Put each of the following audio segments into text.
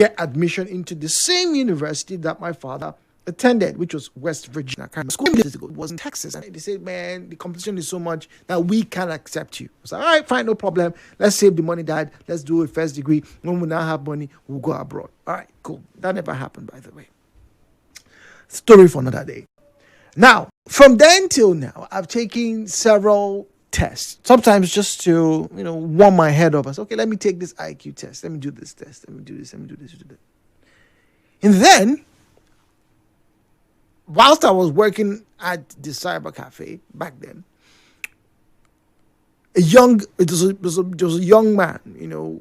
get admission into the same university that my father attended, which was West Virginia. Kind of school years ago. It was in Texas. And they said, man, the competition is so much that we can't accept you. I was like, all right, fine, no problem. Let's save the money, Dad. Let's do a first degree. When we now have money, we'll go abroad. All right, cool. That never happened, by the way. Story for another day. Now, from then till now, I've taken several tests. Sometimes just to, warm my head up. I said, okay, let me take this IQ test. Let me do this test. Let me do this. Let me do this. Do that. And then, whilst I was working at the cyber cafe back then, it was a young man,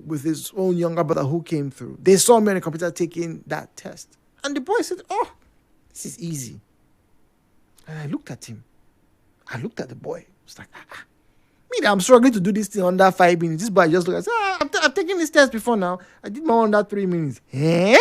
with his own younger brother who came through. They saw me on the computer taking that test. And the boy said, oh, this is easy. And I looked at him. I looked at the boy. I was like, I'm struggling to do this thing under 5 minutes. This boy just looked at me. I've taken this test before now. I did my own under 3 minutes. Eh?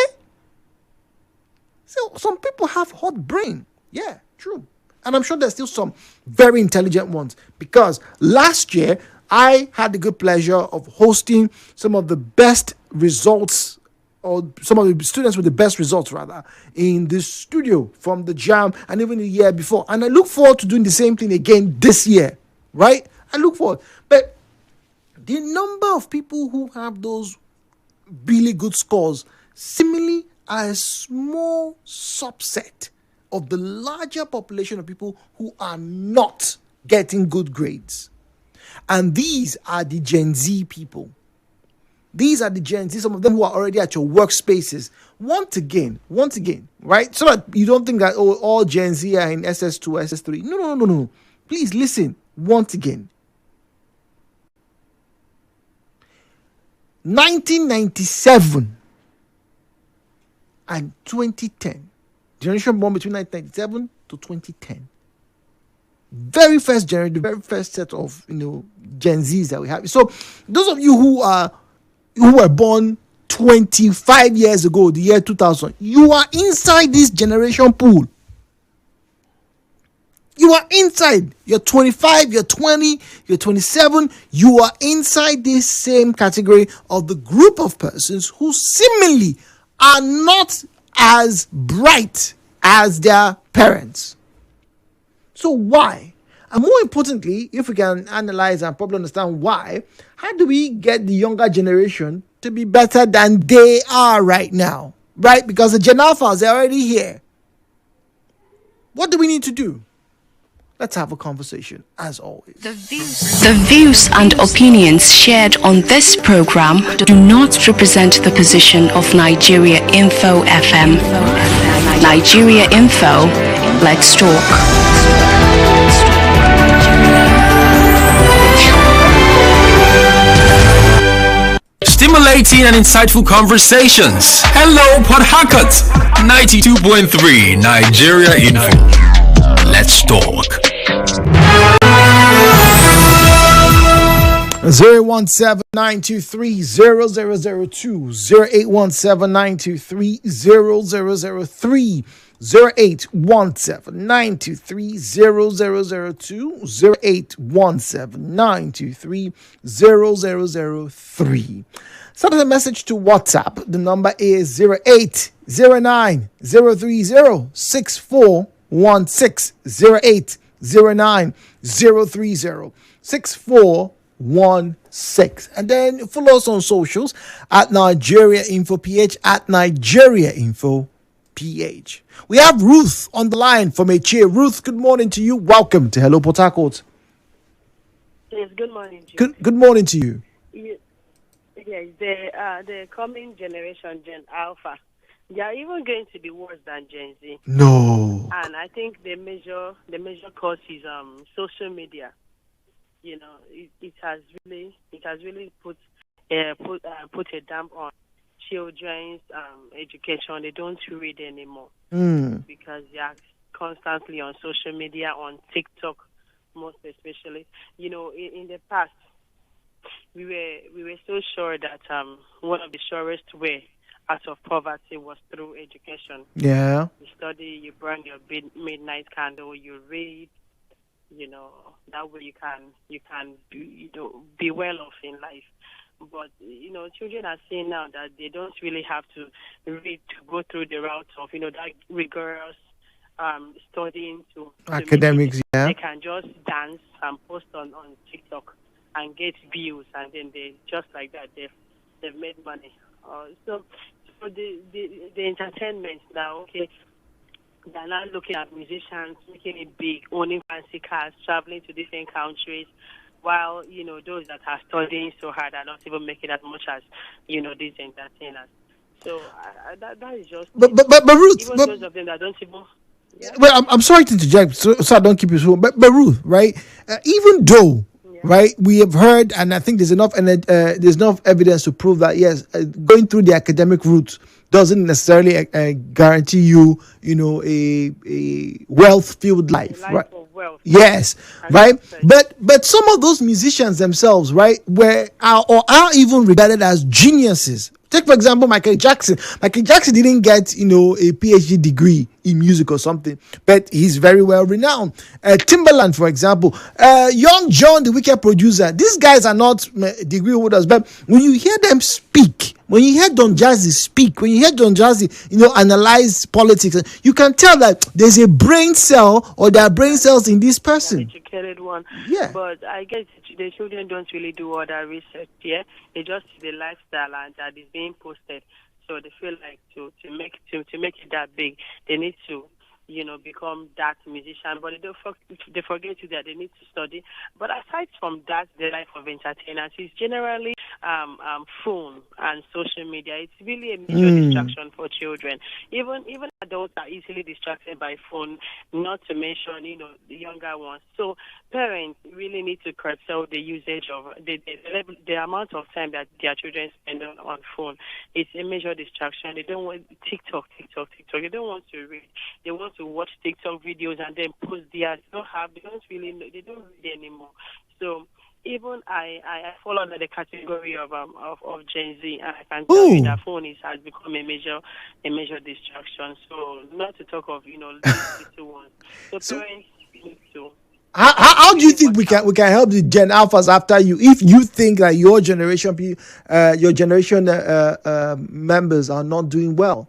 So some people have hot brain. Yeah, true. And I'm sure there's still some very intelligent ones. Because last year, I had the good pleasure of hosting some of the best results, or some of the students with the best results, rather, in the studio from the jam and even the year before. And I look forward to doing the same thing again this year, right? I look forward. But the number of people who have those really good scores seemingly are a small subset of the larger population of people who are not getting good grades. And these are the Gen Z people. These are the Gen Z, some of them who are already at your workspaces. Once again, right? So that you don't think that, all Gen Z are in SS2, SS3. No. Please listen, once again. 1997 and 2010. Generation born between 1997 to 2010. Very first generation, the very first set of, Gen Zs that we have. So those of you who were born 25 years ago, the year 2000, you are inside this generation pool. You are inside. You're 25, you're 20, you're 27. You are inside this same category of the group of persons who seemingly are not as bright as their parents. So why? And more importantly, if we can analyze and probably understand why, how do we get the younger generation to be better than they are right now? Right? Because the Gen Alphas are already here. What do we need to do? Let's have a conversation, as always. The views and opinions shared on this program do not represent the position of Nigeria Info FM. Nigeria Info, let's talk. Stimulating and insightful conversations. Hello, Port Harcourt. 92.3 Nigeria Info. Let's talk. 017-923-0002, 0817923-0003, 0817923-0002, 0817923-0003. Send us a message to WhatsApp. The number is 0809-030-6416, 0809-030-6416. And then follow us on socials at Nigeria Info PH, at Nigeria Info PH. We have Ruth on the line from Eche. Ruth, good morning to you. Welcome to Hello Port Harcourt. Yes, good morning, Jude. Good morning to you. Yes, the coming generation, Gen Alpha, they are even going to be worse than Gen Z. No. And I think the major cause is social media. It has really put a damp on children's education. They don't read anymore because they are constantly on social media, on TikTok, most especially. In the past, we were so sure that one of the surest way out of poverty was through education. Yeah. You study, you burn your midnight candle, you read. That way you can be well off in life. But children are saying now that they don't really have to read to go through the route of that rigorous studying to make it. Academics, yeah. They can just dance and post on TikTok and get views, and then they just like that they've made money. So the entertainment now, okay, they're now looking at musicians making it big, owning fancy cars, traveling to different countries, while those that are studying so hard are not even making as much as these entertainers. So that is just But Ruth, even those of them that don't even. Yeah. well, I'm sorry to interject, so I don't keep you home. But Ruth, right? Even though, Yeah. right, we have heard, and I think there's enough evidence to prove that yes, going through the academic route doesn't necessarily guarantee you, a wealth-filled life, Life right? of wealth. Yes, As right. you said. But some of those musicians themselves, right, are even regarded as geniuses. Take for example Michael Jackson. Michael Jackson didn't get a PhD degree in music or something, but he's very well renowned. Timberland, for example, Young John, the Wicked producer. These guys are not degree holders, but when you hear them speak, when you hear Don Jazzy speak, when you hear Don Jazzy, analyze politics, you can tell that there's a brain cell or there are brain cells in this person. Educated one. Yeah. But I guess the children don't really do all that research. Yeah, they just see the lifestyle and that is being posted. So they feel like to make it that big, they need to become that musician. But they forget that they need to study. But aside from that, the life of entertainers is generally phone and social media. It's really a major distraction for children. Even adults are easily distracted by phone. Not to mention the younger ones. So parents really need to curtail the usage of the amount of time that their children spend on phone. It's a major distraction. They don't want TikTok. They don't want to read. They want to watch TikTok videos and then post theirs. They don't really know. They don't read anymore. So even I fall under the category of Gen Z, and I can tell you that phone has become a major distraction. So not to talk of these little ones. So parents need to. How do you think we can help the Gen Alphas after you if you think that your generation members are not doing well?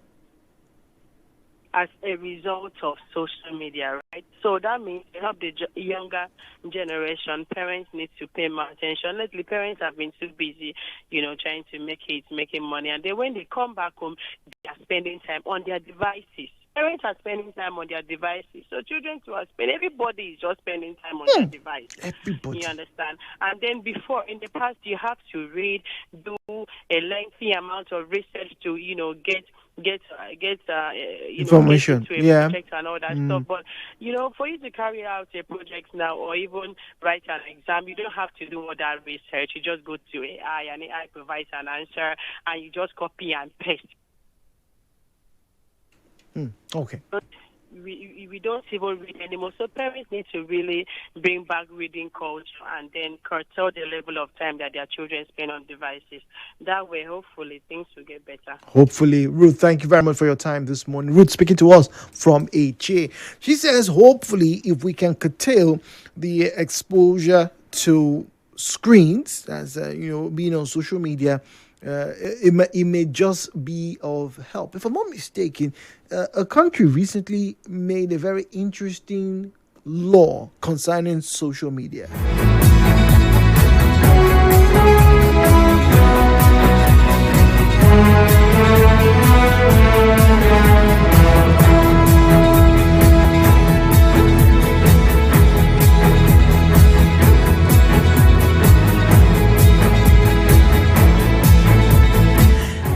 As a result of social media, right? So that means to help the younger generation, parents need to pay more attention. Lately, parents have been too busy, trying to making money. And then when they come back home, they are spending time on their devices. Parents are spending time on their devices. So children too are spending. Everybody is just spending time on their device. Everybody. You understand? And then before, in the past, you have to read, do a lengthy amount of research to, get information, get into a project and all that stuff. But for you to carry out a project now or even write an exam, you don't have to do all that research. You just go to AI and AI provides an answer, and you just copy and paste. Okay. But we don't even read anymore. So parents need to really bring back reading culture and then curtail the level of time that their children spend on devices. That way, hopefully, things will get better. Hopefully. Ruth, thank you very much for your time this morning. Ruth speaking to us from HA. She says, hopefully, if we can curtail the exposure to screens, as being on social media, it may just be of help. If I'm not mistaken, a country recently made a very interesting law concerning social media.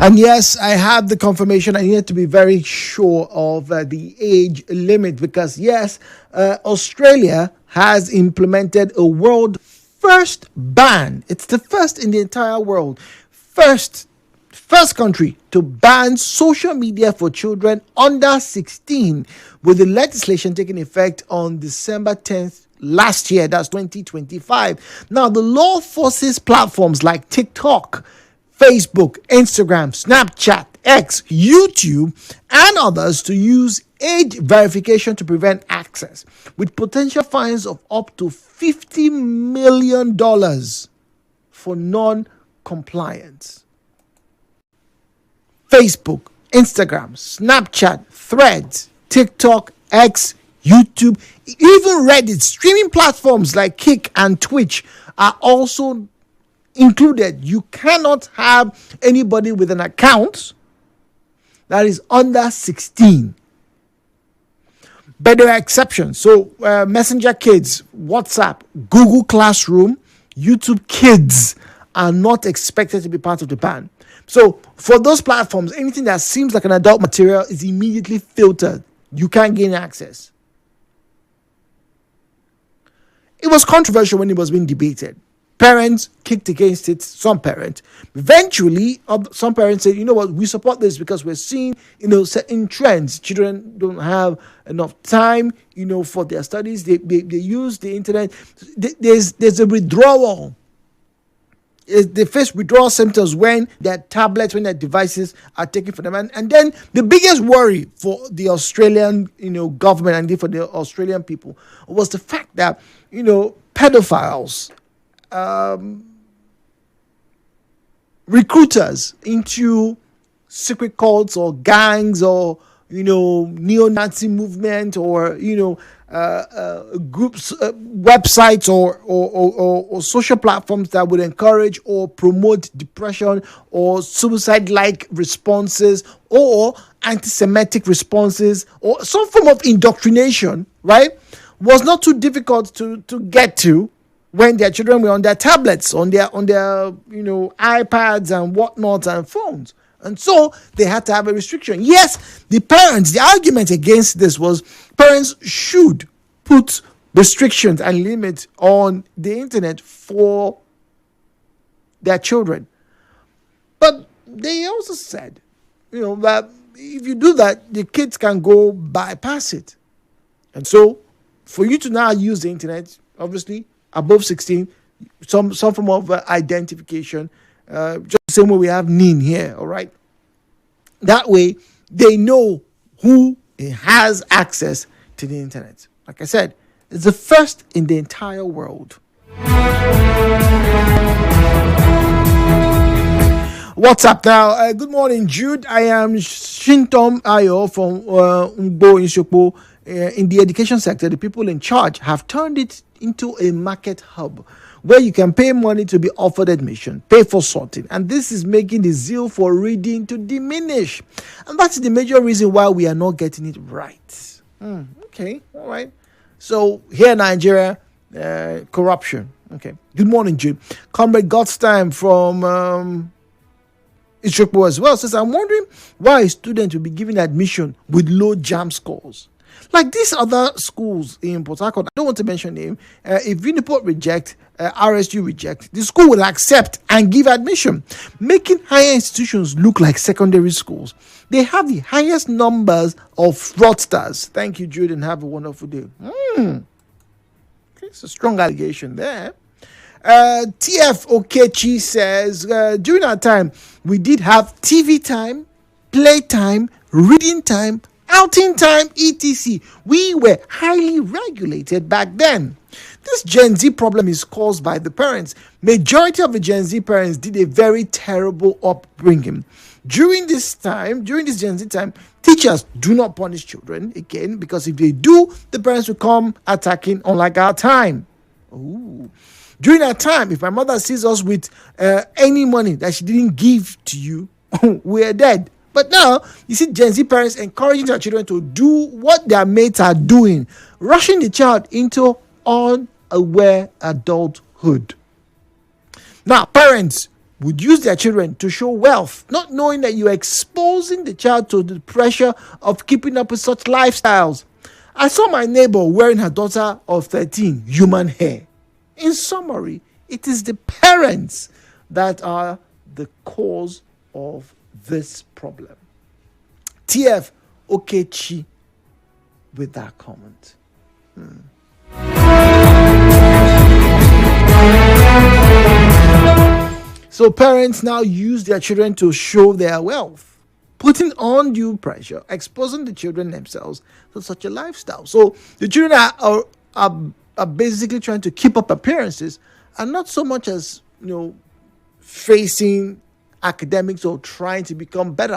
And yes, I have the confirmation. I needed to be very sure of the age limit because, yes, Australia has implemented a world first ban. It's the first in the entire world. First country to ban social media for children under 16, with the legislation taking effect on December 10th last year. That's 2025. Now, the law forces platforms like TikTok, Facebook, Instagram, Snapchat, X, YouTube, and others to use age verification to prevent access, with potential fines of up to $50 million for compliance. Facebook, Instagram, Snapchat, Threads, TikTok, X, YouTube, even Reddit, streaming platforms like Kick and Twitch are also included. You cannot have anybody with an account that is under 16. But there are exceptions. So Messenger Kids, WhatsApp, Google Classroom, YouTube Kids are not expected to be part of the ban. So for those platforms, anything that seems like an adult material is immediately filtered. You can't gain access. It was controversial when it was being debated. Parents kicked against it, some parents. Eventually, some parents said, you know what, we support this because we're seeing, certain trends. Children don't have enough time, for their studies. They use the internet. There's a withdrawal. They face withdrawal symptoms when their tablets, when their devices are taken from them. And then the biggest worry for the Australian, government and for the Australian people was the fact that, pedophiles, recruiters into secret cults or gangs or neo-Nazi movement or groups, websites or social platforms that would encourage or promote depression or suicide-like responses or anti-Semitic responses or some form of indoctrination, right, was not too difficult to get to when their children were on their tablets, on their iPads and whatnot and phones. And so they had to have a restriction. Yes, the argument against this was parents should put restrictions and limits on the internet for their children. But they also said, that if you do that, the kids can go bypass it. And so for you to now use the internet, obviously, above 16, some form of identification, just the same way we have NIN here, all right? That way, they know who has access to the internet. Like I said, it's the first in the entire world. What's up now? Good morning, Jude. I am Shintom Ayo from Ngbo Inshopo. In the education sector, the people in charge have turned it into a market hub where you can pay money to be offered admission, pay for sorting, and this is making the zeal for reading to diminish. And that's the major reason why we are not getting it right. Okay, all right. So here in Nigeria, corruption. Okay. Good morning, Jude. Comrade Godstime from Ishokbo as well says, I'm wondering why a student will be given admission with low JAM scores. Like these other schools in Port Harcourt, I don't want to mention name. If Uniport reject, RSU reject, the school will accept and give admission, making higher institutions look like secondary schools. They have the highest numbers of fraudsters. Thank you, Jude, and have a wonderful day. Okay, it's a strong allegation there. TF Okechi says, during our time, we did have TV time, play time, reading time, outing time, etc. We were highly regulated back then. This Gen Z problem is caused by the parents. Majority of the Gen Z parents did a very terrible upbringing. During this Gen Z time, teachers do not punish children again, because if they do, the parents will come attacking, unlike our time. Ooh. During that time, if my mother sees us with any money that she didn't give to you, we're dead. But now, you see Gen Z parents encouraging their children to do what their mates are doing, rushing the child into unaware adulthood. Now, parents would use their children to show wealth, not knowing that you're exposing the child to the pressure of keeping up with such lifestyles. I saw my neighbor wearing her daughter of 13 human hair. In summary, it is the parents that are the cause of this problem. TF Okechi with that comment. So parents now use their children to show their wealth, putting undue pressure, exposing the children themselves to such a lifestyle. So the children are basically trying to keep up appearances and not so much as, facing academics or trying to become better